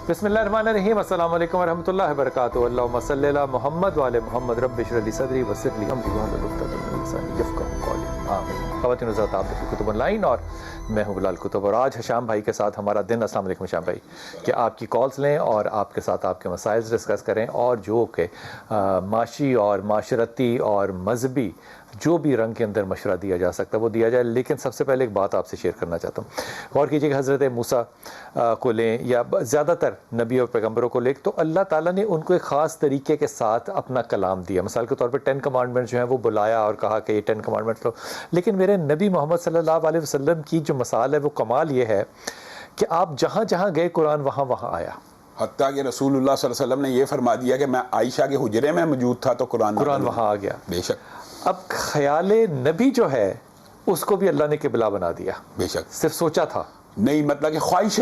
بسم اللہ الرحمن الرحیم. السلام علیکم ورحمۃ اللہ وبرکاتہ. اللہم صلی علی محمد وعلی محمد. رب اشرح لی صدری ویسر لی امری واحلل عقدۃ من لسانی یفقہوا قولی. آمین. خواتین و حضرات، آپ دیکھیں کتب آن لائن اور میں ہوں بلال کتب، اور آج حشام بھائی کے ساتھ ہمارا دن. السلام علیکم حشام بھائی، کہ آپ کی کالز لیں اور آپ کے ساتھ آپ کے مسائل ڈسکس کریں، اور جو کہ معاشی اور معاشرتی اور مذہبی جو بھی رنگ کے اندر مشورہ دیا جا سکتا ہے وہ دیا جائے. لیکن سب سے پہلے ایک بات آپ سے شیئر کرنا چاہتا ہوں. غور کیجیے کہ حضرت موسیٰ کو لیں یا زیادہ تر نبی اور پیغمبروں کو لیں تو اللہ تعالیٰ نے ان کو ایک خاص طریقے کے ساتھ اپنا کلام دیا. مثال کے طور پر 10 کمانڈمنٹ جو ہیں وہ بلایا اور کہا کہ یہ 10 کمانڈمنٹ لو. لیکن میرے نبی محمد صلی اللہ علیہ وسلم کی جو مثال ہے وہ کمال یہ ہے کہ آپ جہاں جہاں گئے قرآن وہاں وہاں آیا. حتیٰ کہ رسول اللہ صلی اللہ علیہ وسلم نے یہ فرما دیا کہ میں عائشہ کے حجرے میں موجود تھا تو قرآن وہاں آ گیا. بے شک. اب خیال نبی جو ہے اس کو بھی اللہ نے قبلہ بنا دیا. بے شک. صرف سوچا تھا نہیں، مطلب کہ خواہش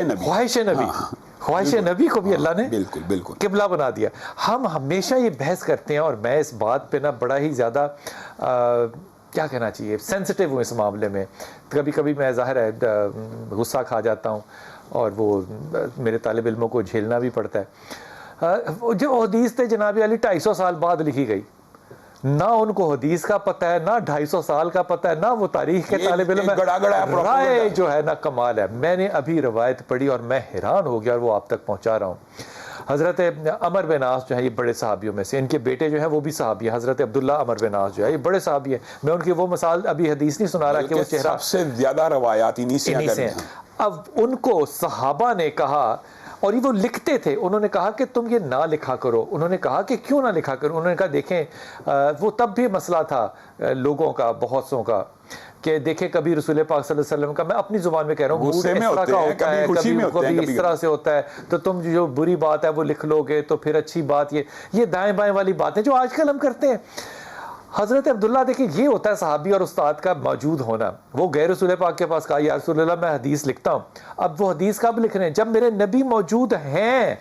نبی کو بھی اللہ نے بالکل قبلہ بنا دیا. ہم ہمیشہ یہ بحث کرتے ہیں اور میں اس بات پہ نا بڑا ہی زیادہ کیا کہنا چاہیے سینسٹیو ہوں اس معاملے میں. کبھی کبھی میں ظاہر ہے غصہ کھا جاتا ہوں اور وہ میرے طالب علموں کو جھیلنا بھی پڑتا ہے. جو حدیث تھے جناب علی 250 سال بعد لکھی گئی، نہ ان کو حدیث کا پتہ ہے، نہ 250 سال کا پتہ ہے، نہ وہ تاریخ کے طالب علم ہے. رائے جو ہے نا کمال ہے. میں نے ابھی روایت پڑھی اور میں حیران ہو گیا اور وہ آپ تک پہنچا رہا ہوں. حضرت عمر بن عاص جو ہے یہ بڑے صحابیوں میں سے، ان کے بیٹے جو ہیں وہ بھی صحابی ہیں. حضرت عبداللہ عمر بن عاص جو ہے یہ بڑے صحابی ہیں. میں ان کی وہ مثال ابھی حدیث نہیں سنا رہا کہ وہ چہرہ سب سے زیادہ روایات انہی سے ہیں. اب ان کو صحابہ نے کہا، اور یہ وہ لکھتے تھے، انہوں نے کہا کہ تم یہ نہ لکھا کرو. انہوں نے کہا کہ کیوں نہ لکھا کرو؟ انہوں نے کہا دیکھیں وہ تب بھی مسئلہ تھا لوگوں کا، بہت سوں کا، کہ دیکھیں کبھی رسول پاک صلی اللہ علیہ وسلم کا، میں اپنی زبان میں کہہ رہا ہوں، موڈ اس طرح کا ہوتا ہے، کبھی اس طرح سے ہوتا ہے، تو تم جو بری بات ہے وہ لکھ لو گے تو پھر اچھی بات یہ دائیں بائیں والی باتیں جو آج کل ہم کرتے ہیں. حضرت عبداللہ دیکھیں یہ ہوتا ہے صحابی اور استاد کا موجود ہونا. وہ گئے رسول پاک کے پاس، کہا یا رسول اللہ میں حدیث لکھتا ہوں. اب وہ حدیث کب لکھ رہے ہیں؟ جب میرے نبی موجود ہیں.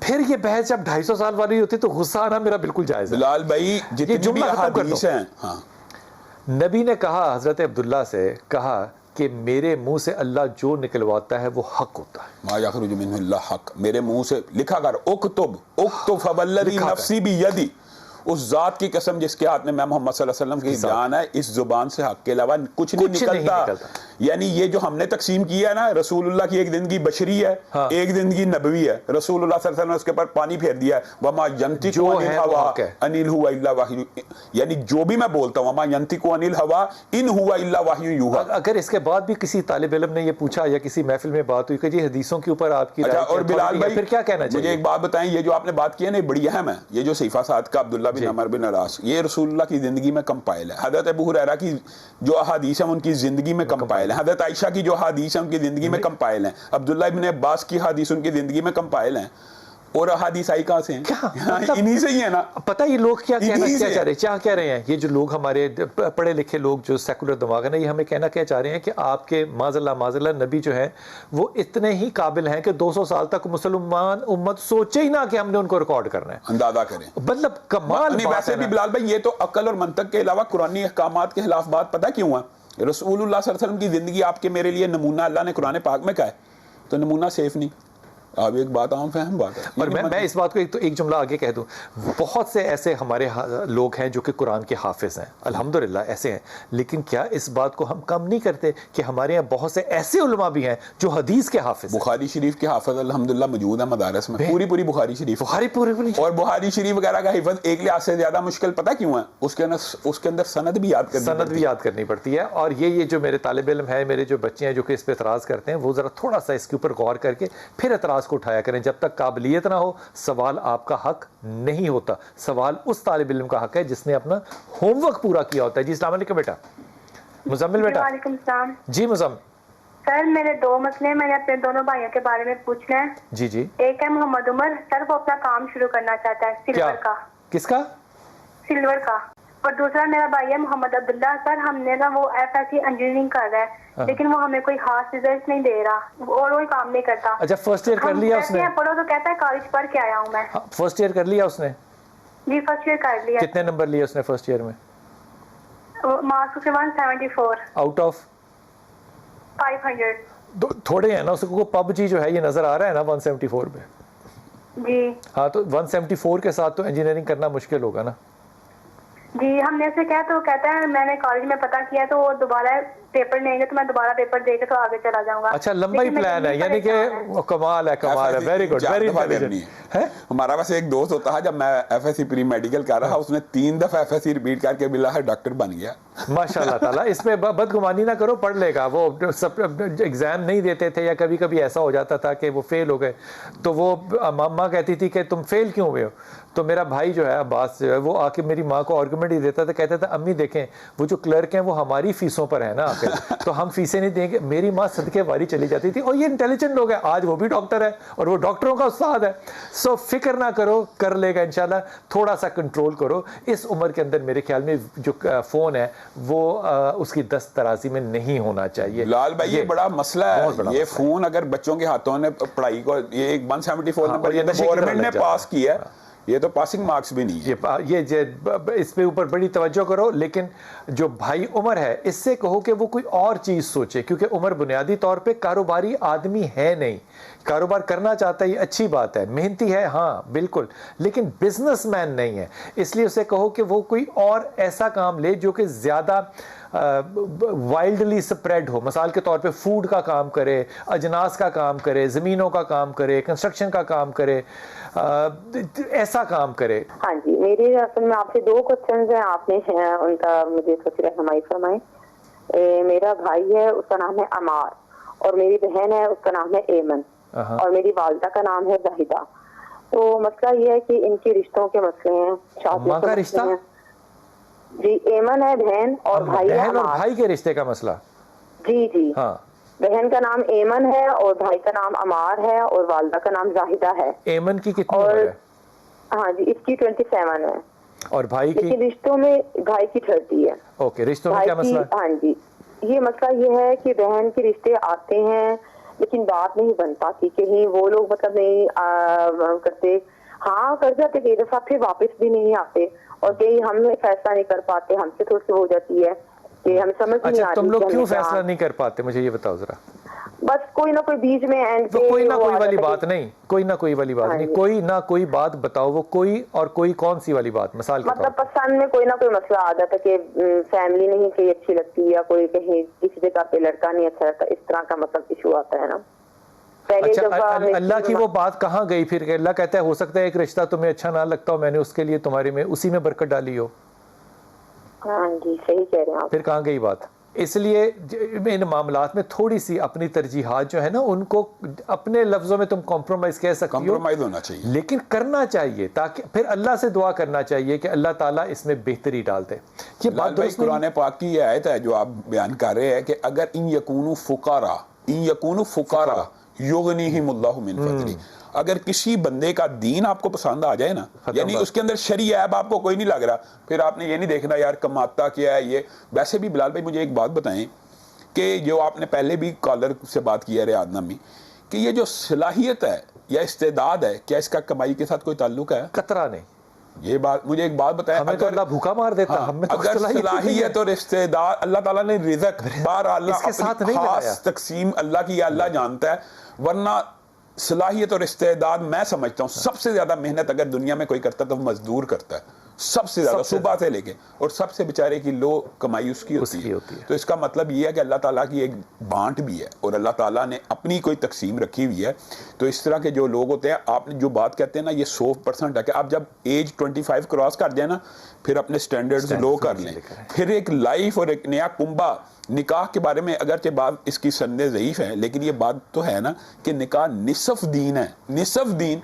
پھر یہ بحث جب 250 سال والی ہوتی تو غصہ آنا میرا بالکل جائز ہے. بلال بھائی جتنی بھی حدیث ہیں، ہاں نبی نے کہا حضرت عبداللہ سے کہا کہ میرے منہ سے اللہ جو نکلواتا ہے وہ حق ہوتا ہے. ما یخرج منہ الا حق. میرے منہ سے لکھا کر، اکتب فوالذی نفسی بیدی، اس ذات کی قسم جس کے ہاتھ میں محمد صلی اللہ علیہ وسلم کی جان ہے، اس زبان سے حق کے علاوہ کچھ نہیں نکلتا. یعنی یہ جو ہم نے تقسیم کیا ہے نا، رسول اللہ کی ایک زندگی بشری ہے، ایک زندگی نبوی ہے. رسول اللہ صلی اللہ علیہ وسلم نے اس کے اوپر پانی پھیر دیا ہے. وما ینطق عن الہوی ان هو الا وحی، یعنی جو بھی میں بولتا ہوں، وما ینطق عن الہوی ان هو الا وحی یوحی. اگر اس کے بعد بھی کسی طالب علم نے یہ پوچھا یا کسی محفل میں بات ہوئی کہ جی حدیثوں کے اوپر آپ کی رائے، اور بلال بھائی پھر کیا کہنا چاہیے؟ مجھے ایک بات بتائیں، یہ جو آپ نے بات کی ہے نا بڑی اہم ہے. یہ جو صحیفہ سعد کا عبداللہ بن عمر بن العاص، یہ رسول اللہ کی زندگی میں کمپائل ہے. حضرت ابو ہریرہ کی جو احادیث ہیں ان کی زندگی میں کمپائل ہیں. حضرت عائشہ کی جو احادیث ہیں ان کی زندگی میں کمپائل ہیں. عبداللہ ابن عباس کی حدیث ان کی زندگی میں کمپائل ہیں. اور احادیث آئی کہاں سے ہیں؟ انہی سے ہی ہے نا. پتہ یہ لوگ کیا کہہ رہے ہیں؟ یہ جو لوگ ہمارے پڑھے لکھے لوگ جو سیکولر دماغ ہے نا، یہ ہمیں کہنا کیا چاہ رہے ہیں کہ آپ کے معاذ اللہ نبی جو ہیں وہ اتنے ہی قابل ہیں کہ 200 سال تک مسلمان امت سوچے ہی نہ کہ ہم نے ان کو ریکارڈ کرنا ہے. اندازہ کریں مطلب کمال. ویسے بھی بلال بھائی یہ تو عقل اور منطق کے علاوہ قرآنی احکامات کے خلاف بات پتہ کیوں ہے؟ رسول اللہ صلی اللہ علیہ وسلم کی زندگی آپ کے میرے لیے نمونہ اللہ نے قرآن پاک میں کہا ہے، تو نمونہ سیف نہیں. اب ایک بات عام فہم بات ہے. اور میں اس بات کو ایک جملہ آگے کہہ دوں. بہت سے ایسے ہمارے لوگ ہیں جو کہ قرآن کے حافظ ہیں، الحمدللہ ایسے ہیں. لیکن کیا اس بات کو ہم کم نہیں کرتے کہ ہمارے یہاں بہت سے ایسے علماء بھی ہیں جو حدیث کے حافظ ہیں؟ بخاری شریف کے حافظ الحمدللہ موجود ہیں مدارس میں، پوری بخاری شریف، اور بخاری شریف وغیرہ کا حفظ ایک لحاظ سے زیادہ مشکل پتہ کیوں ہے؟ اس کے اندر سند بھی یاد کرنی پڑتی ہے. اور یہ جو میرے طالب علم ہیں، میرے جو بچے ہیں جو کہ اس پہ اعتراض کرتے ہیں، وہ ذرا تھوڑا سا اس کے اوپر غور کر کے پھر اعتراض کو اٹھایا کریں. جب تک قابلیت نہ ہو سوال آپ کا حق نہیں ہوتا. سوال اس طالب علم کا حق ہے جس نے اپنا ہوم ورک پورا کیا ہوتا ہے. جی السلام علیکم بیٹا. مزمل بیٹا. وعلیکم السلام. جی مزمل. سر میرے 2 مسئلے میں نے اپنے دونوں بھائیوں کے بارے میں پوچھنا ہے. جی. ایک ہے محمد عمر، سر وہ اپنا کام شروع کرنا چاہتا ہے سلور کا. کس کا؟ سلور کا. اور دوسرا میرا بھائی ہے محمد عبداللہ. سر ہم نے نا وہ FSC انجینئرنگ کر رہا ہے، لیکن وہ ہمیں کوئی خاص ریزلٹ نہیں دے رہا اور وہ کام نہیں کرتا. اچھا فرسٹ ایئر کر لیا اس نے؟ پڑھو تو کہتا ہے کالج پڑھ کے آیا ہوں میں. فرسٹ ایئر کر لیا اس نے؟ جی فرسٹ ایئر کر لیا. کتنے نمبر لیے اس نے فرسٹ ایئر میں؟ مارکس کے 174 آؤٹ آف 500. تھوڑے ہیں نا, اس کو پب جی جو ہے یہ نظر آ رہا ہے نا 174 پہ. جی ہاں تو 174 کے ساتھ تو انجینئرنگ کرنا مشکل ہوگا نا. جی ہم نے اسے کہا تو کہتا ہے میں نے کالج میں پتہ کیا تو وہ دوبارہ پیپر لیں گے تو میں دوبارہ پیپر دے کے تو آگے چلا جاؤں گا. اچھا لمبا ہی پلان ہے, یعنی کہ کمال ہے, کمال ہے, ویری گڈ, ویری انٹیلیجنٹ. ہمارا ویسے ایک دوست ہوتا ہے, جب میں F S C pre medical کر رہا, اس نے 3 دفعہ ایف ایس سی ریپیٹ کر کے بالآخر ڈاکٹر بن گیا. ماشاء اللہ تعالیٰ, اس پہ بدگمانی نہ کرو, پڑھ لے گا وہ. سب ایگزام نہیں دیتے تھے یا کبھی کبھی ایسا ہو جاتا تھا کہ وہ فیل ہو گئے, تو وہ ماں کہتی تھی کہ تم فیل کیوں ہوئے ہو, تو میرا بھائی جو ہے عباس جو ہے وہ آ کے میری ماں کو آرگومنٹ ہی دیتا تھا, کہتا تھا امی دیکھیں وہ جو کلرک ہیں وہ ہماری فیسوں پر ہے نا, آ کے تو ہم فیسیں نہیں دیں گے. میری ماں صدقے واری چلی جاتی تھی, اور یہ انٹیلیجنٹ لوگ ہیں, آج وہ بھی ڈاکٹر ہے اور وہ ڈاکٹروں کا استاد ہے. سو فکر نہ کرو, کر لے گا انشاءاللہ. تھوڑا سا کنٹرول کرو. اس عمر کے اندر میرے خیال میں جو فون ہے وہ اس کی دست درازی میں نہیں ہونا چاہیے. لال بھائی یہ بڑا مسئلہ ہے, یہ فون اگر بچوں کے ہاتھوں نے پڑھائی کو, یہ ایک 174 نمبر یہ گورنمنٹ نے پاس کیا ہے, یہ تو پاسنگ مارکس بھی نہیں ہے. یہ اس پہ اوپر بڑی توجہ کرو. لیکن جو بھائی عمر ہے اس سے کہو کہ وہ کوئی اور چیز سوچے, کیونکہ عمر بنیادی طور پہ کاروباری آدمی ہے نہیں. کاروبار کرنا چاہتا ہے, یہ اچھی بات ہے, محنتی ہے ہاں بالکل, لیکن بزنس مین نہیں ہے. اس لیے اسے کہو کہ وہ کوئی اور ایسا کام لے جو کہ زیادہ وائلڈلی سپریڈ ہو. مثال کے طور پہ فوڈ کا کام کرے, اجناس کا کام کرے, زمینوں کا کام کرے, کنسٹرکشن کا کام کرے, ایسا کام کرے. ہاں جی, میرے اصل میں آپ سے 2 کوشچنز ہیں, آپ نے ان کا مجھے کچھ رہنمائی فرمائیں. میرا بھائی ہے, اس کا نام ہے عمار, اور میری بہن ہے, اس کا نام ہے ایمن, اور میری والدہ کا نام ہے زاہدہ. تو مسئلہ یہ ہے کہ ان کے رشتوں کے مسئلے ہیں, ماں کا رشتہ جی, ایمن ہے بہن اور بھائی ہے بہن اور بھائی کے رشتے کا مسئلہ. جی جی ہاں, بہن کا نام ایمن ہے اور بھائی کا نام عمار ہے اور والدہ کا نام زاہدہ ہے. ایمن کی کتنی عمر ہے؟ ہاں جی, اس کی 27 ہے. اور بھائی کی؟ لیکن رشتوں میں بھائی کی 30 ہے. اوکے, رشتوں میں کیا مسئلہ؟ ہاں جی, یہ مسئلہ یہ ہے کہ بہن کے رشتے آتے ہیں لیکن بات نہیں بن پاتی, کہیں وہ لوگ مطلب نہیں کرتے, ہاں کر جاتے کئی دفعہ, پھر واپس بھی نہیں آتے, اور کہیں ہم فیصلہ نہیں کر پاتے, ہم سے تھوڑی سی ہو جاتی ہے کہ ہمیں سمجھ نہیں آتی. تم لوگ کیوں فیصلہ نہیں کر پاتے, مجھے یہ بتاؤ ذرا. بس کوئی نہ کوئی بیچ میں اینڈ پہ کوئی نہ کوئی والی بات نہیں, کوئی نہ کوئی والی بات نہیں, کوئی نہ کوئی بات بتاؤ. وہ کوئی اور کوئی کون سی والی بات؟ مثال کے مطلب پسند میں کوئی نہ کوئی مسئلہ آ جاتا کہ فیملی نہیں کہیں اچھی لگتی, یا کوئی کہیں کسی جگہ پہ لڑکا نہیں اچھا لگتا, اس طرح کا مطلب ایشو آتا ہے نا. اچھا, اللہ کی وہ بات کہاں گئی پھر کہ اللہ کہتا ہے ہو سکتا ہے ایک رشتہ تمہیں اچھا نہ لگتا ہو, میں نے اس کے لیے تمہارے میں اسی میں برکت ڈالی ہو. ہاں جی, صحیح کہہ رہے ہیں آپ. پھر کہاں گئی بات؟ اس لیے ان معاملات میں تھوڑی سی اپنی ترجیحات جو ہے نا ان کو اپنے لفظوں میں تم کمپرومائز کہہ سکتی ہو, کمپرومائز ہونا چاہیے, لیکن کرنا چاہیے, تاکہ پھر اللہ سے دعا کرنا چاہیے کہ اللہ تعالیٰ اس میں بہتری ڈال دے. یہ بات قرآن پاک کی یہ آیت ہے جو آپ بیان کر رہے ہیں کہ اگر ان یکونوا فقراء یغنیہم اللہ من فضلہ, اگر کسی بندے کا دین آپ کو پسند آ جائے نا, یعنی اس کے اندر شرعی عیب آپ کو کوئی نہیں لگ رہا, پھر آپ نے یہ نہیں دیکھنا یار کماتا کیا ہے یہ. ویسے بھی بلال بھائی مجھے ایک بات بتائیں کہ جو آپ نے پہلے بھی کالر سے بات کی ہے ریاض نامی, کہ یہ جو صلاحیت ہے یا استعداد ہے, کیا اس کا کمائی کے ساتھ کوئی تعلق ہے؟ قطرہ نہیں. یہ بات مجھے ایک بات بتائیں, ہمیں تو اللہ بھوکا مار دیتا, ہمیں تو اگر صلاحیت اور استعداد اللہ تعالیٰ نے رزق بار اللہ اپنی خاص تقسیم اللہ کی اللہ جانتا ہے, ورنہ صلاحیت اور استعداد میں سمجھتا ہوں سب سے زیادہ محنت اگر دنیا میں کوئی کرتا تو مزدور کرتا ہے, سب سے زیادہ صبح سے لے کے, اور سب سے بیچارے کی لو کمائی اس کی ہوتی ہے. تو اس کا مطلب یہ ہے کہ اللہ تعالیٰ کی ایک بانٹ بھی ہے اور اللہ تعالیٰ نے اپنی کوئی تقسیم رکھی ہوئی ہے. تو اس طرح کے جو لوگ ہوتے ہیں, آپ نے جو بات کہتے ہیں نا یہ 100% ہے کہ آپ جب ایج 25 کراس کر جائیں نا, پھر اپنے سٹینڈرڈز لو کر لیں, پھر ایک لائف اور ایک نیا کنبہ. نکاح کے بارے میں اگرچہ بات اس کی سندیں ضعیف ہیں, لیکن یہ بات تو ہے نا کہ نکاح نصف دین ہے. نصف دین,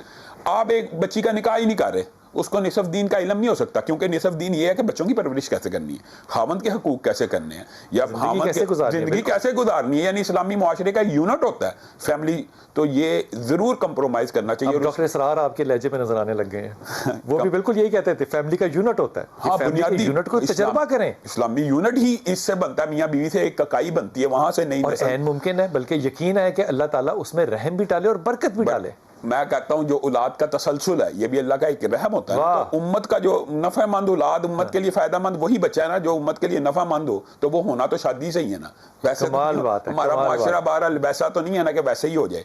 آپ ایک بچی کا نکاح ہی نہیں کر رہے, اس کو نصف دین کا علم نہیں ہو سکتا, کیونکہ نصف دین یہ ہے کہ بچوں کی پرورش کیسے کرنی ہے, خاوند کے حقوق کیسے کرنے ہیں, یا زندگی کیسے گزارنی ہے. یعنی اسلامی معاشرے کا یونٹ ہوتا ہے فیملی, تو یہ ضرور کمپرومائز کرنا چاہیے. ڈاکٹر اسرار آپ کے لہجے پہ نظر آنے لگ گئے ہیں, وہ بھی بالکل یہی کہتے تھے فیملی کا یونٹ ہوتا ہے. ہاں, بنیادی یونٹ کو تجربہ کریں. اسلامی یونٹ ہی اس سے بنتا ہے, میاں بیوی سے ایک ککائی بنتی ہے, وہاں سے نہیں. اور عین ممکن ہے, بلکہ یقین ہے کہ اللہ تعالیٰ اس میں رحم بھی ڈالے اور برکت بھی ڈالے. میں کہتا ہوں جو اولاد کا تسلسل ہے یہ بھی اللہ کا ایک رحم ہوتا ہے. تو امت کا جو نفع مند اولاد, امت کے لیے فائدہ مند وہی بچہ ہے نا جو امت کے لیے نفع مند ہو, تو وہ ہونا تو شادی سے ہی ہے نا. ویسے ہمارا معاشرہ بہرحال ویسا تو نہیں ہے نا کہ ویسے ہی ہو جائے.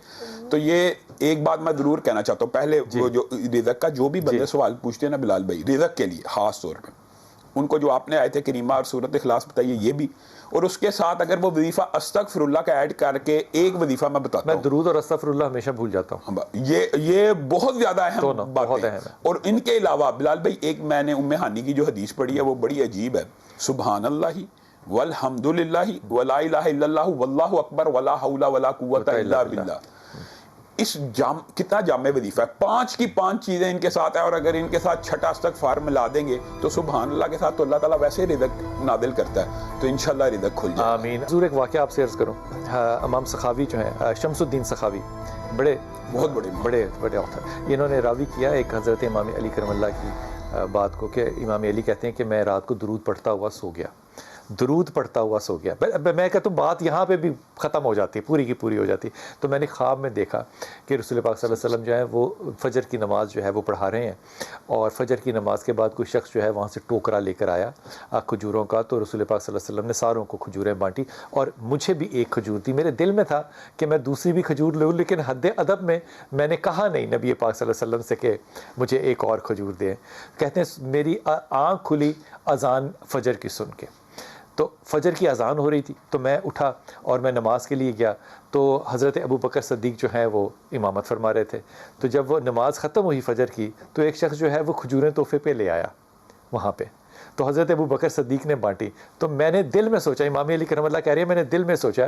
تو یہ ایک بات میں ضرور کہنا چاہتا ہوں. پہلے وہ جو رزق کا جو بھی بندے سوال پوچھتے ہیں نا بلال بھائی, رزق کے لیے خاص طور پہ ان کو جو آپ نے آیت کریمہ اور سورۃ اخلاص بتائیے یہ بھی, اور اس کے ساتھ اگر وہ وظیفہ استغفر اللہ کا ایڈ کر کے ایک وظیفہ میں بتاتا ہوں. میں درود اور استغفر اللہ ہمیشہ بھول جاتا ہوں. یہ بہت زیادہ اہم بات ہے. اور ان کے علاوہ بلال بھائی ایک میں نے ام ہانی کی جو حدیث پڑھی ہے وہ بڑی عجیب ہے. سبحان اللہ والحمد للہ ولا الہ الا اللہ واللہ اکبر ولا حول ولا قوت الا باللہ. اس کتنا جامع وظیفہ ہے. 5 کی 5 چیزیں ان کے ساتھ ہیں, اور اگر ان کے ساتھ چھٹا استغفار ملا دیں گے تو سبحان اللہ کے ساتھ تو اللہ تعالیٰ ویسے ہی رزق نازل کرتا ہے, تو انشاءاللہ رزق کھل جائے. آمین. حضور ایک واقعہ آپ سے عرض کروں. امام سخاوی جو ہیں, شمس الدین سخاوی, بہت بڑے آتھر, انہوں نے راوی کیا ایک حضرت امام علی کرم اللہ کی بات کو کہ امام علی کہتے ہیں کہ میں رات کو درود پڑھتا ہوا سو گیا. میں کہتا ہوں بات یہاں پہ بھی ختم ہو جاتی ہے, پوری کی پوری ہو جاتی. تو میں نے خواب میں دیکھا کہ رسول پاک صلی اللہ علیہ وسلم جو ہے وہ فجر کی نماز جو ہے وہ پڑھا رہے ہیں, اور فجر کی نماز کے بعد کوئی شخص جو ہے وہاں سے ٹوکرا لے کر آیا کھجوروں کا. تو رسول پاک صلی اللہ علیہ وسلم نے ساروں کو کھجوریں بانٹی, اور مجھے بھی ایک کھجور دی. میرے دل میں تھا کہ میں دوسری بھی کھجور لوں, لیکن حد ادب میں نے کہا نہیں نبی پاک صلی اللہ علیہ وسلم سے کہ مجھے ایک اور کھجور دیں. کہتے ہیں میری آنکھ کھلی اذان فجر کی سن کے, تو فجر کی اذان ہو رہی تھی, تو میں اٹھا اور میں نماز کے لیے گیا. تو حضرت ابو بکر صدیق جو ہیں وہ امامت فرما رہے تھے. تو جب وہ نماز ختم ہوئی فجر کی, تو ایک شخص جو ہے وہ کھجوریں تحفے پہ لے آیا وہاں پہ. تو حضرت ابو بکر صدیق نے بانٹی. تو میں نے دل میں سوچا, امام علی کرم اللہ کہہ رہے ہیں, میں نے دل میں سوچا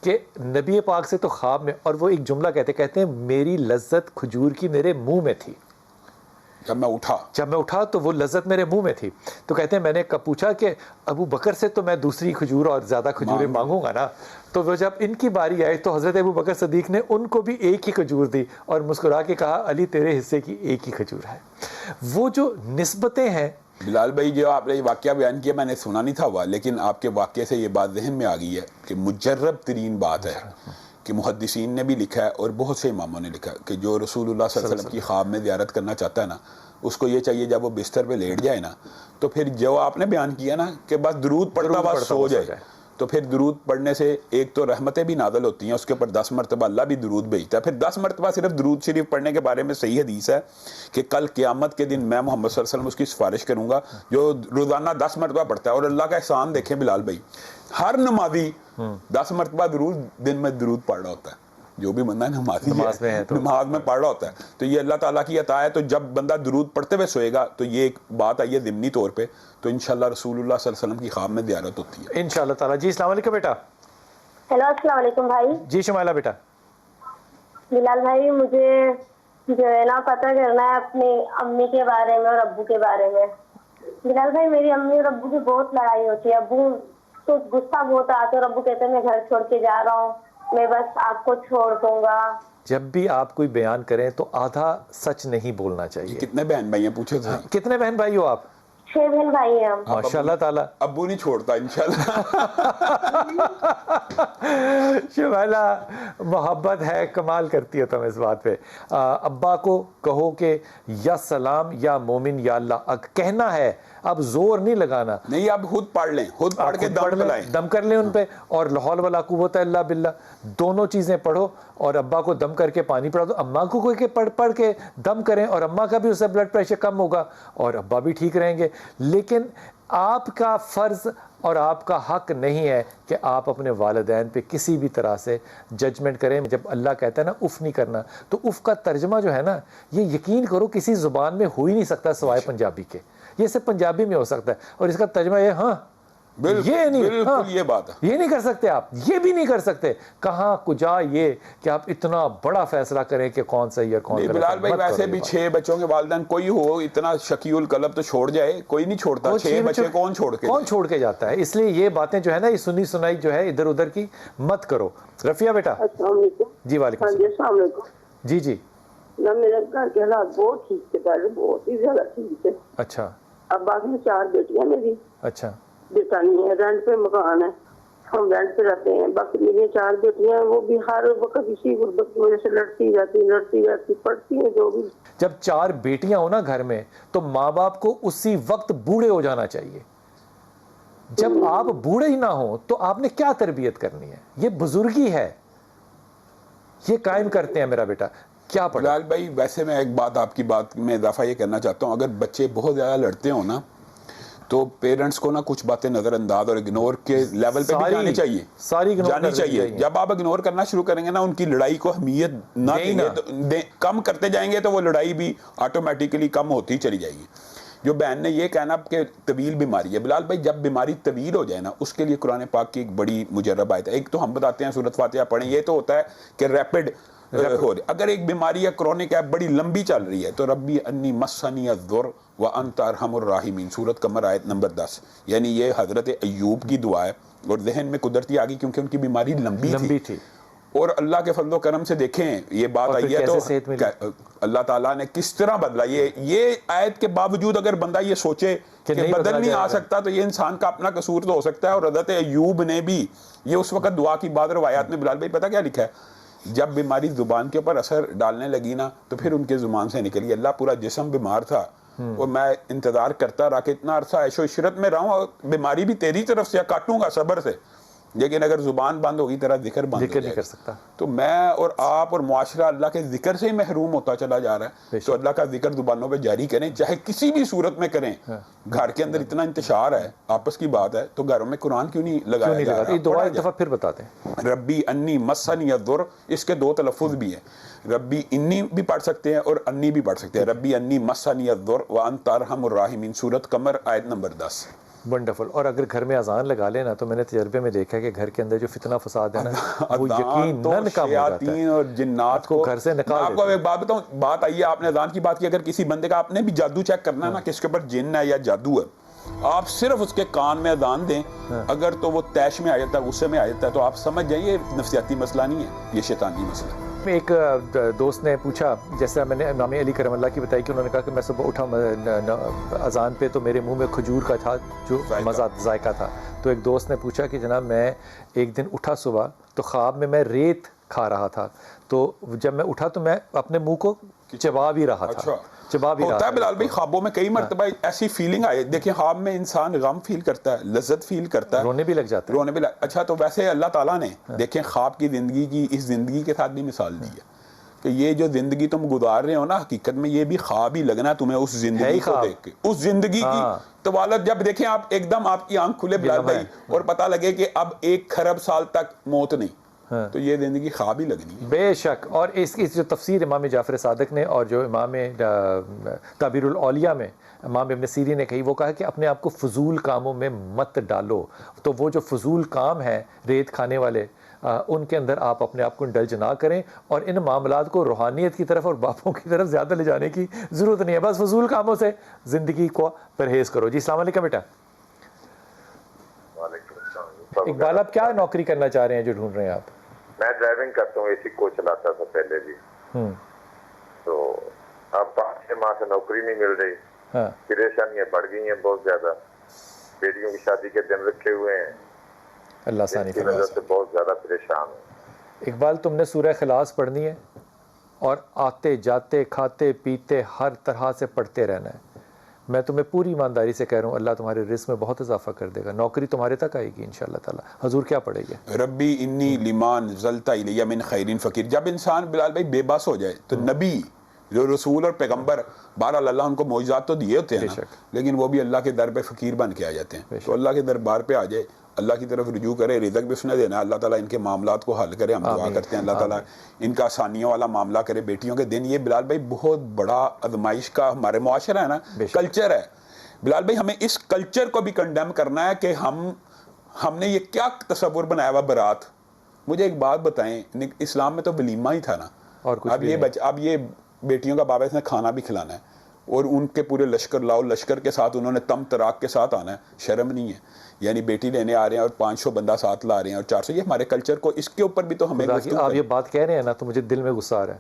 کہ نبی پاک سے تو خواب میں, اور وہ ایک جملہ کہتے ہیں میری لذت کھجور کی میرے منہ میں تھی. جب میں اٹھا تو وہ لذت میرے منہ میں تھی. تو کہتے ہیں میں نے پوچھا کہ ابو بکر سے تو میں دوسری کھجور اور زیادہ کھجوریں مانگوں گا نا. تو وہ جب ان کی باری آئی تو حضرت ابو بکر صدیق نے ان کو بھی ایک ہی کھجور دی, اور مسکرا کے کہا علی تیرے حصے کی ایک ہی کھجور ہے. وہ جو نسبتیں ہیں. بلال بھائی جو آپ نے یہ واقعہ بیان کیا میں نے سنا نہیں تھا ہوا, لیکن آپ کے واقعے سے یہ بات ذہن میں آ گئی ہے کہ مجرب ترین بات ہے کہ محدثین نے بھی لکھا ہے اور بہت سے اماموں نے لکھا ہے کہ جو رسول اللہ صلی اللہ علیہ وسلم کی خواب میں زیارت کرنا چاہتا ہے نا, اس کو یہ چاہیے جب وہ بستر پہ لیٹ جائے نا, تو پھر جو آپ نے بیان کیا نا کہ بس درود پڑھتا بس سو جائے, تو پھر درود پڑھنے سے ایک تو رحمتیں بھی نازل ہوتی ہیں, اس کے اوپر 10 مرتبہ اللہ بھی درود بھیجتا ہے. پھر 10 مرتبہ صرف درود شریف پڑھنے کے بارے میں صحیح حدیث ہے کہ کل قیامت کے دن میں محمد صلی اللہ علیہ وسلم اس کی سفارش کروں گا جو روزانہ 10 مرتبہ پڑھتا ہے. اور اللہ کا احسان دیکھیں بلال بھائی, ہر نمازی 10 مرتبہ درود دن میں درود پڑھ رہا ہوتا ہے. جو بھی بندہ نماز میں پڑھ رہا ہوتا ہے, تو یہ اللہ تعالیٰ کی عطا ہے. تو جب بندہ درود پڑھتے ہوئے سوئے گا تو یہ ایک بات آئی ہے ضمنی طور پہ, تو انشاءاللہ رسول اللہ صلی اللہ علیہ وسلم کی خواب میں زیارت ہوتی ہے انشاءاللہ تعالیٰ. جی السلام علیکم بیٹا. ہیلو السلام علیکم بھائی. جی شمائلہ بیٹا. بلال بھائی مجھے جو ہے نا پتہ کرنا ہے اپنی امی کے بارے میں اور ابو کے بارے میں. بلال بھائی میری امی اور ابو کی بہت لڑائی ہوتی ہے. ابو تو غصہ بہت آتا ہے اور ابو کہتے ہیں میں گھر چھوڑ کے جا رہا ہوں, میں بس آپ کو چھوڑ دوں گا. جب بھی آپ کوئی بیان کریں تو آدھا سچ نہیں بولنا چاہیے. کتنے بہن بھائی ہیں پوچھو تھا؟ کتنے بہن بھائی ہو آپ؟ 6 بہن بھائی ہیں ہم. ماشاءاللہ تعالیٰ. ابو نہیں چھوڑتا انشاءاللہ. شمائلہ محبت ہے, کمال کرتی ہے تم اس بات پہ. ابا کو کہو کہ یا سلام یا مومن یا اللہ کہنا ہے, اب زور نہیں لگانا. نہیں آپ خود پڑھ لیں, خود پڑھ کے دم کر لیں ان پہ, اور لا حول ولا قوت الا باللہ دونوں چیزیں پڑھو, اور ابا کو دم کر کے پانی پڑا دو, اماں کو کوئی پڑھ کے دم کریں, اور اماں کا بھی اس سے بلڈ پریشر کم ہوگا اور ابا بھی ٹھیک رہیں گے. لیکن آپ کا فرض اور آپ کا حق نہیں ہے کہ آپ اپنے والدین پہ کسی بھی طرح سے ججمنٹ کریں. جب اللہ کہتا ہے نا اف نہیں کرنا, تو اف کا ترجمہ جو ہے نا, یہ یقین کرو کسی زبان میں ہو ہی نہیں سکتا سوائے پنجابی کے. یہ صرف پنجابی میں ہو سکتا ہے, اور اس کا ترجمہ یہ ہاں یہ نہیں, ہاں یہ بات ہے, یہ نہیں کر سکتے آپ, یہ بھی نہیں کر سکتے. کہاں کجا یہ کہ آپ اتنا بڑا فیصلہ کریں کہ کون صحیح ہے کون غلط ہے. بلال بھائی ویسے بھی 6 بچوں کے والدین کوئی ہو اتنا شقی القلب تو چھوڑ جائے, کوئی نہیں چھوڑتا. 6 بچے کون چھوڑ کے جاتا ہے. اس لیے یہ باتیں جو ہے نا, یہ سنی سنائی جو ہے ادھر ادھر کی مت کرو. رفیہ بیٹا. السلام علیکم. جی وعلیکم السلام علیکم. جی جی. میرے گھر کے حالات بہت ٹھیک تھے پہلے, بہت ہی زیادہ ٹھیک تھے. اچھا. اب باقی 4 بیٹیاں میری. اچھا. بیٹا نہیں ہے, رینٹ پہ مکان ہے. ہم رینٹ پہ رہتے ہیں. باقی میری 4 بیٹیاں ہیں, وہ بھی ہر وقت اسی غربت کی وجہ سے لڑتی جاتی پڑھتی ہیں جو بھی. جب 4 بیٹیاں ہو نا گھر میں تو ماں باپ کو اسی وقت بوڑھے ہو جانا چاہیے. جب آپ بوڑھے ہی نہ ہوں تو آپ نے کیا تربیت کرنی ہے؟ یہ بزرگی ہے, یہ قائم کرتے ہیں میرا بیٹا. کیا پڑھا بلال بھائی ویسے میں ایک بات آپ کی بات میں اضافہ یہ کرنا چاہتا ہوں, اگر بچے بہت زیادہ لڑتے ہوں نا تو پیرنٹس کو نا کچھ باتیں نظر انداز اور اگنور کے لیول پہ بھی جانی چاہیے, جانی چاہیے. جب آپ اگنور کرنا شروع کریں گے نا, ان کی لڑائی کو اہمیت نہ دیں گے تو کم کرتے جائیں گے تو وہ لڑائی بھی آٹومیٹیکلی کم ہوتی چلی جائے گی. جو بہن نے یہ کہنا کہ طویل بیماری ہے, بلال بھائی جب بیماری طویل ہو جائے نا اس کے لیے قرآن پاک کی ایک بڑی مجرب آیت ہے. ایک تو ہم بتاتے ہیں سورۃ فاتحہ پڑھیں, یہ تو ہوتا ہے کہ ریپڈ ہو رہی. اگر ایک بیماری ہے کرونک ہے بڑی لمبی چل رہی ہے تو ربی انی مسنی الضر وانت ارحم الراحمین, سورۃ قمر آیت نمبر 10. یعنی یہ حضرت ایوب کی دعا ہے اور ذہن میں قدرتی آ گئی کیونکہ ان کی بیماری لمبی تھی. اور اللہ کے فضل و کرم سے دیکھیں یہ بات آئی ہے تو اللہ تعالیٰ نے کس طرح بدلا. یہ آیت کے باوجود اگر بندہ یہ سوچے کہ بدل نہیں آ سکتا تو یہ انسان کا اپنا قصور تو ہو سکتا ہے. اور حضرت ایوب نے بھی یہ اس وقت دعا کی بعد روایات میں بلال بھائی پتہ کیا لکھا ہے, جب بیماری زبان کے اوپر اثر ڈالنے لگی نا تو پھر ان کے زبان سے نکلی, اللہ پورا جسم بیمار تھا اور میں انتظار کرتا رہا کہ اتنا عرصہ عیش و عشرت میں رہوں اور بیماری بھی تیری طرف سے کاٹوں گا صبر سے, لیکن اگر زبان بند ہوگی تیرا ذکر بند ہو جائے نہیں کر سکتا. تو میں اور آپ اور معاشرہ اللہ کے ذکر سے ہی محروم ہوتا چلا جا رہا ہے. تو اللہ کا ذکر زبانوں پہ جاری کریں, چاہے کسی بھی صورت میں کریں. گھر کے اندر اتنا انتشار ہے, آپس کی بات ہے, تو گھروں میں قرآن کیوں نہیں لگایا جا رہا؟ دعا ایک دفعہ پھر بتاتے ہیں. ربی انی مسنی الضر, اس کے 2 تلفظ بھی ہیں. ربی انی بھی پڑھ سکتے ہیں اور انی بھی پڑھ سکتے ہیں. ربی انی مسنی الضر وانت ارحم الراحمین, سورۃ قمر آیت نمبر 10. ونڈرفل. اور اگر گھر میں اذان لگا لینا تو میں نے تجربے میں دیکھا ہے کہ گھر کے اندر جو فتنہ فساد ہے نا وہ یقیناً کم ہو جاتا ہے اور جنات کو گھر سے نکال. آپ کو ایک بات بتاؤں, بات آئی ہے آپ نے اذان کی بات کی, اگر کسی بندے کا آپ نے بھی جادو چیک کرنا ہے نا کہ اس کے اوپر جن ہے یا جادو ہے, آپ صرف اس کے کان میں اذان دیں, اگر تو وہ تیش میں آ جاتا ہے, غصے میں آ جاتا ہے, تو آپ سمجھ جائیں یہ نفسیاتی مسئلہ نہیں ہے, یہ شیطانی مسئلہ ہے. ایک دوست نے پوچھا, جیسے میں نے امام علی کرم اللہ کی بتائی کہ انہوں نے کہا کہ میں صبح اٹھا اذان پہ تو میرے منہ میں کھجور کا تھا جو مزہ ذائقہ تھا. تو ایک دوست نے پوچھا کہ جناب میں ایک دن اٹھا صبح تو خواب میں ریت کھا رہا تھا, تو جب میں اٹھا تو میں اپنے منہ کو چبا بھی رہا تھا. ہوتا ہے بلال بھائی, خوابوں میں کئی مرتبہ ایسی فیلنگ آئے. دیکھیں خواب میں انسان غم فیل کرتا ہے, لذت فیل کرتا ہے, رونے بھی لگ جاتا ہے. اچھا تو ویسے اللہ تعالیٰ نے دیکھیں خواب کی زندگی کی اس زندگی کے ساتھ بھی مثال دی ہے کہ یہ جو زندگی تم گزار رہے ہو نا حقیقت میں یہ بھی خواب ہی لگنا ہے تمہیں اس زندگی کو دیکھ کے. اس زندگی کی طوالت جب دیکھیں آپ ایک دم آپ کی آنکھ کھلے بلال بھائی اور پتہ لگے کہ اب 1 خرب سال تک موت نہیں, تو یہ زندگی خواب ہی لگنی ہے. بے شک. اور اس جو تفسیر امام جعفر صادق نے اور جو امام تعبیر الاولیاء میں امام ابن سیرین نے کہی, وہ کہا کہ اپنے آپ کو فضول کاموں میں مت ڈالو. تو وہ جو فضول کام ہیں ریت کھانے والے, ان کے اندر آپ اپنے آپ کو انڈلج نہ کریں, اور ان معاملات کو روحانیت کی طرف اور باپوں کی طرف زیادہ لے جانے کی ضرورت نہیں ہے. بس فضول کاموں سے زندگی کو پرہیز کرو. جی السلام علیکم بیٹا. اقبال آپ کیا نوکری کرنا چاہ رہے ہیں جو ڈھونڈ رہے ہیں آپ؟ میں ڈرائیونگ کرتا ہوں, اے سی کو چلاتا تھا پہلے بھی, تو اب 5-6 ماہ سے نوکری نہیں مل رہی. پریشانیاں بڑھ گئی ہیں بہت زیادہ, بیٹیوں کی شادی کے دن رکھے ہوئے ہیں, اللہ ثانی کی وجہ سے بہت زیادہ پریشان ہوں. اقبال تم نے سورہ اخلاص پڑھنی ہے اور آتے جاتے کھاتے پیتے ہر طرح سے پڑھتے رہنا ہے. میں تمہیں پوری ایمانداری سے کہہ رہا ہوں اللہ تمہارے رزق میں بہت اضافہ کر دے گا, نوکری تمہارے تک آئے گی انشاءاللہ تعالی. حضور کیا پڑھے گے؟ ربی انی لمان زلت الیہ من خیرین فقیر. جب انسان بلال بھائی بے بس ہو جائے تو نبی جو رسول اور پیغمبر, بہرحال اللہ ان کو معجزات تو دیے ہوتے ہیں نا, لیکن وہ بھی اللہ کے در پہ فقیر بن کے آ جاتے ہیں. تو اللہ کے دربار پہ آ جائے, اللہ کی طرف رجوع کرے, رزق بھی اس نے دینا ہے, اللہ تعالیٰ ان کے معاملات کو حل کرے. ہم دعا کرتے ہیں اللہ تعالیٰ ان کا آسانیوں والا معاملہ کرے. بیٹیوں کے دن یہ بلال بھائی بہت بڑا آزمائش کا ہمارے معاشرہ ہے نا, کلچر ہے بلال بھائی. ہمیں اس کلچر کو بھی کنڈیم کرنا ہے کہ ہم نے یہ کیا تصور بنایا ہوا برات. مجھے ایک بات بتائیں, اسلام میں تو ولیمہ ہی تھا نا, اب یہ بیٹیوں کا بابا اس نے کھانا بھی کھلانا ہے اور ان کے پورے لشکر لاؤ, لشکر کے ساتھ انہوں نے تم تراک کے ساتھ آنا ہے. شرم نہیں ہے؟ یعنی بیٹی لینے آ رہے ہیں اور 500 بندہ ساتھ لا رہے ہیں اور 400. یہ ہمارے کلچر کو, اس کے اوپر بھی تو ہمیں آپ یہ بات کہہ رہے ہیں نا تو مجھے دل میں غصہ آ رہا ہے.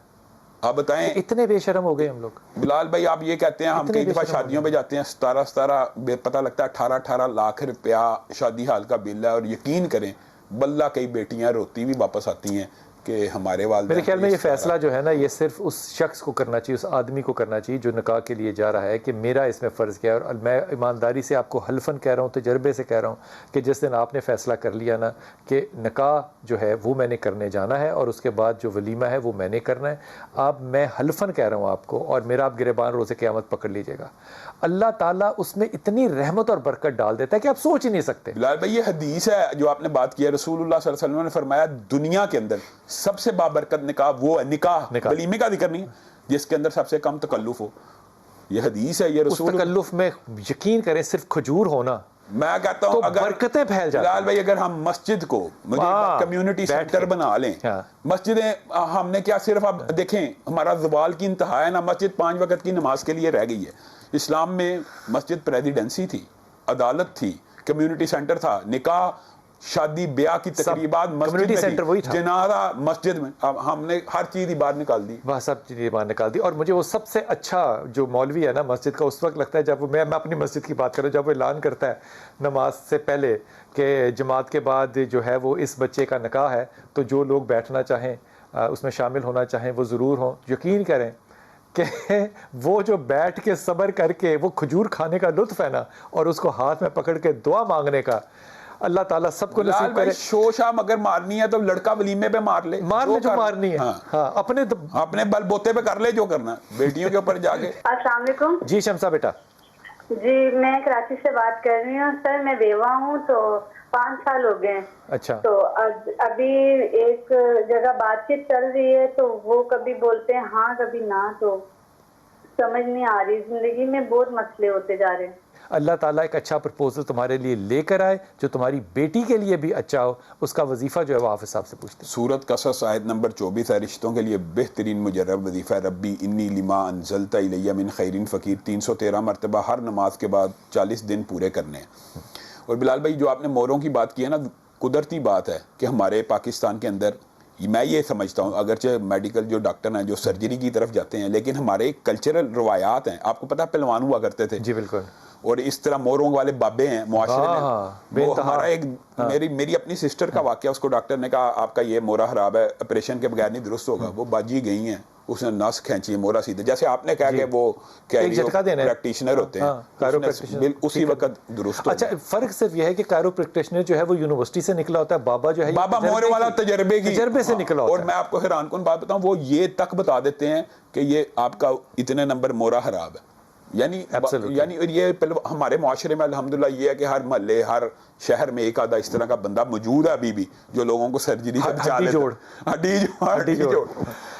آپ بتائیں اتنے بے شرم ہو گئے ہم لوگ. بلال بھائی آپ یہ کہتے ہیں, ہم کئی دفعہ شادیوں پہ جاتے ہیں, 17 پتہ لگتا ہے 18 لاکھ روپیہ شادی حال کا بل ہے, اور یقین کریں بلّہ کئی بیٹیاں روتی بھی واپس آتی ہیں کہ ہمارے والدین. میرے خیال میں یہ فیصلہ جو ہے نا یہ صرف اس شخص کو کرنا چاہیے, اس آدمی کو کرنا چاہیے جو نکاح کے لیے جا رہا ہے کہ میرا اس میں فرض کیا ہے. اور میں ایمانداری سے آپ کو حلفاً کہہ رہا ہوں, تجربے سے کہہ رہا ہوں کہ جس دن آپ نے فیصلہ کر لیا نا کہ نکاح جو ہے وہ میں نے کرنے جانا ہے اور اس کے بعد جو ولیمہ ہے وہ میں نے کرنا ہے, میں حلفاً کہہ رہا ہوں آپ کو, اور میرا آپ گریبان روز قیامت پکڑ لیجیے گا, اللہ تعالیٰ اس میں اتنی رحمت اور برکت ڈال دیتا ہے کہ آپ سوچ ہی نہیں سکتے. بلال بھائی یہ حدیث ہے جو آپ نے بات کی ہے, رسول اللہ صلی اللہ علیہ وسلم نے فرمایا دنیا کے اندر سب سے بابرکت نکاح وہ ہے, نکاح ولیمے کا ذکر نہیں, جس کے اندر سب سے کم تکلف ہو. یہ حدیث ہے, یہ رسول. اس تکلف میں یقین کریں صرف کھجور ہونا, میں کہتا ہوں اگر برکتیں پھیل جاتی. بلال بھائی اگر ہم مسجد کو کمیونٹی سینٹر بنا لیں, مسجدیں ہم نے کیا صرف اب دیکھیں ہمارا زوال کی انتہا ہے نا, مسجد 5 وقت کی نماز کے لیے رہ گئی ہے. اسلام میں مسجد پریزیڈنسی تھی, عدالت تھی, کمیونٹی سینٹر تھا, نکاح شادی بیاہ کی تقریبات مسجد میں, جنازہ مسجد میں, ہم نے ہر چیز ہی باہر نکال دی, وہ سب چیزیں باہر نکال دی. اور مجھے وہ سب سے اچھا جو مولوی ہے نا مسجد کا اس وقت لگتا ہے جب میں اپنی مسجد کی بات کروں, جب وہ اعلان کرتا ہے نماز سے پہلے کہ جماعت کے بعد جو ہے وہ اس بچے کا نکاح ہے, تو جو لوگ بیٹھنا چاہیں اس میں شامل ہونا چاہیں وہ ضرور ہوں. یقین کریں کہ وہ جو بیٹھ کے صبر کر کے وہ کھجور کھانے کا لطف ہے نا, اور اس کو ہاتھ میں پکڑ کے دعا مانگنے کا, اللہ تعالیٰ سب کو نصیب کرے. شوشام اگر مارنی ہے تو لڑکا ولیمے پہ مار لے, جو مارنی ہے اپنے بل بوتے پہ کر لے جو کرنا, بیٹیوں کے اوپر جا کے. السلام علیکم. جی شمسا بیٹا. جی میں کراچی سے بات کر رہی ہوں سر, میں بیوہ ہوں, تو 5 سال ہو گئے. اچھا. تو ابھی ایک جگہ بات چیت چل رہی ہے, تو وہ کبھی بولتے ہیں ہاں کبھی نہ, تو سمجھ نہیں آ رہی, زندگی میں بہت مسئلے ہوتے جا رہے ہیں. اللہ تعالیٰ ایک اچھا پرپوزل تمہارے لیے لے کر آئے جو تمہاری بیٹی کے لیے بھی اچھا ہو, اس کا وظیفہ جو ہے وہ حافظ صاحب سے پوچھتے ہیں. سورۃ قصص آیت نمبر 24 ہے, رشتوں کے لیے بہترین مجرب وظیفہ ربی انی لما انزلت الی من خیر فقیر, 313 مرتبہ ہر نماز کے بعد 40 دن پورے کرنے ہیں. اور بلال بھائی جو آپ نے موروں کی بات کی ہے نا, قدرتی بات ہے کہ ہمارے پاکستان کے اندر, میں یہ سمجھتا ہوں اگرچہ میڈیکل جو ڈاکٹر ہیں جو سرجری کی طرف جاتے ہیں, لیکن ہمارے کلچرل روایات ہیں. آپ کو پتا پہلوان ہوا کرتے تھے. جی بالکل. اور اس طرح موروں والے بابے ہیں معاشرے میں. وہ ہمارا ایک میری اپنی سسٹر کا واقعہ, اس کو ڈاکٹر نے کہا آپ کا یہ مورا خراب ہے, آپریشن کے بغیر نہیں درست ہوگا. وہ باجی گئی ہیں, اس نے نس کھینچی, مورا سیدھے, جیسے آپ نے کہا کہ وہ پریکٹیشنر ہوتے ہیں, اسی وقت درست. اچھا فرق صرف یہ ہے کہ کائرو پریکٹیشنر جو ہے وہ یونیورسٹی سے نکلا ہوتا ہے, بابا جو ہے بابا مورے والا تجربے سے نکلا ہوتا ہے. اور میں آپ کو حیران کن بات بتاؤں, وہ یہ تک بتا دیتے ہیں کہ یہ آپ کا اتنے نمبر مورا خراب ہے. یعنی یہ ہمارے معاشرے میں الحمدللہ یہ ہے کہ ہر محلے ہر شہر میں ایک آدھا اس طرح کا بندہ موجود ہے ابھی بھی جو لوگوں کو سرجری سے بچا لیتا ہے.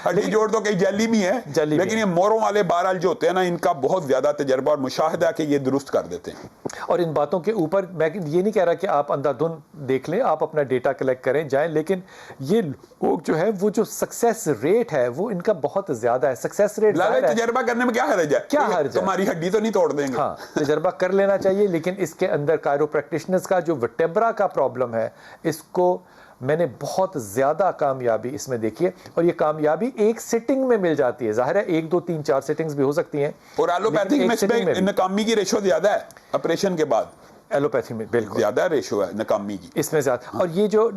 ہڈی جوڑ تو کئی جیلی بھی ہیں, لیکن یہ موروں والے بہرحال جو ہوتے ہیں نا, ان کا بہت زیادہ تجربہ اور مشاہدہ ہے کہ یہ درست کر دیتے ہیں. اور ان باتوں کے اوپر میں یہ نہیں کہہ رہا کہ آپ اندھا دھند دیکھ لیں, آپ اپنا ڈیٹا کلیکٹ کریں جائیں, لیکن یہ لوگ جو ہے وہ جو سکسیس ریٹ ہے وہ ان کا بہت زیادہ ہے. سکسیس ریٹ تجربہ کرنے میں کیا حرج ہے, کیا حرج ہے, تمہاری ہڈی تو نہیں توڑ دیں گے. ہاں تجربہ کر لینا چاہیے, لیکن اس کے اندر کائرو پریکٹیشنرز کا جو وٹیبرا کا پرابلم ہے, اس کو میں نے بہت زیادہ کامیابی اس میں دیکھی ہے, اور یہ کامیابی ایک سٹنگ میں مل جاتی ہے. ظاہر ہے 1 2 3 4 سٹنگز بھی ہو سکتی ہیں, اور ایلوپیتھک میں ناکامی کی ریشو زیادہ ہے آپریشن کے بعد. ایلوپیتھی میں بالکل زیادہ ریشو ہے ناکامی کی اس میں زیادہ. اور یہ جو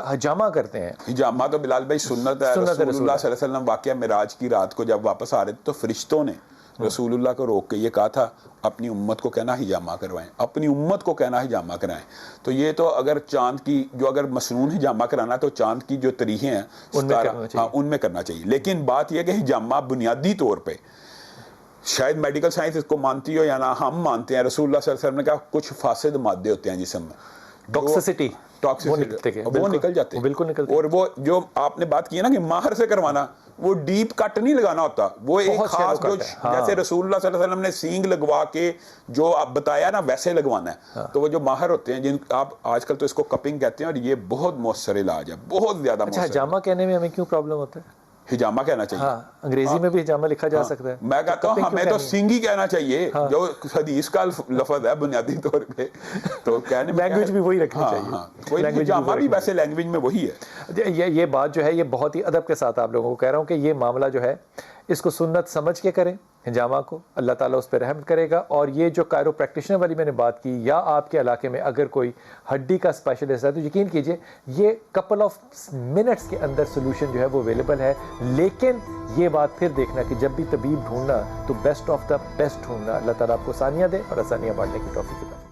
حجامہ کرتے ہیں, حجامہ تو بلال بھائی سنت ہے. رسول اللہ صلی اللہ علیہ وسلم واقعہ معراج کی رات کو جب واپس آ رہے تھے تو فرشتوں نے رسول اللہ کو روک کے یہ کہا تھا اپنی امت کو کہنا حجامہ کروائیں, اپنی امت کو کہنا حجامہ کرائیں. تو یہ تو اگر چاند کی جو اگر مسنون حجامہ کرانا تو چاند کی جو طریقے ہیں ان میں کرنا چاہیے. لیکن بات یہ کہ حجامہ بنیادی طور پہ شاید میڈیکل سائنس اس کو مانتی ہو یا نہ, ہم مانتے ہیں رسول اللہ صلی اللہ علیہ وسلم نے کہا کچھ فاسد مادے ہوتے ہیں جسم میں, ٹاکسیسٹی وہ نکل جاتے ہیں, بالکل نکلتے. اور وہ جو آپ نے بات کی ہے نا کہ ماہر سے کروانا, وہ ڈیپ کٹ نہیں لگانا ہوتا, وہ ایک خاص جو جیسے رسول اللہ صلی اللہ علیہ وسلم نے سینگ لگوا کے جو آپ بتایا نا ویسے لگوانا ہے. تو وہ جو ماہر ہوتے ہیں جن آپ آج کل تو اس کو کپنگ کہتے ہیں, اور یہ بہت مؤثر علاج ہے, بہت زیادہ مؤثر. اچھا حجامہ کہنے میں ہمیں کیوں پرابلم ہوتا ہے؟ حجامہ کہنا چاہیے. انگریزی میں بھی حجامہ لکھا جا سکتا ہے. میں کہتا ہوں ہمیں تو سینگ ہی کہنا چاہیے, جو حدیث کا لفظ ہے بنیادی طور پہ, تو کہنے میں لینگویج بھی وہی رکھنی چاہیے. حجامہ بھی ویسے لینگویج میں وہی ہے. یہ بات جو ہے یہ بہت ہی ادب کے ساتھ آپ لوگوں کو کہہ رہا ہوں کہ یہ معاملہ جو ہے اس کو سنت سمجھ کے کریں, ہنجامہ کو، اللہ تعالیٰ اس پہ رحم کرے گا. اور یہ جو کائرو پریکٹیشنر والی میں نے بات کی، یا آپ کے علاقے میں اگر کوئی ہڈی کا اسپیشلسٹ ہے تو یقین کیجئے یہ کپل آف منٹس کے اندر سولوشن جو ہے وہ اویلیبل ہے. لیکن یہ بات پھر دیکھنا کہ جب بھی طبیب ڈھونڈنا تو بیسٹ آف دا بیسٹ ڈھونڈنا. اللہ تعالیٰ آپ کو آسانیاں دے اور آسانیاں بانٹنے کی توفیق دے.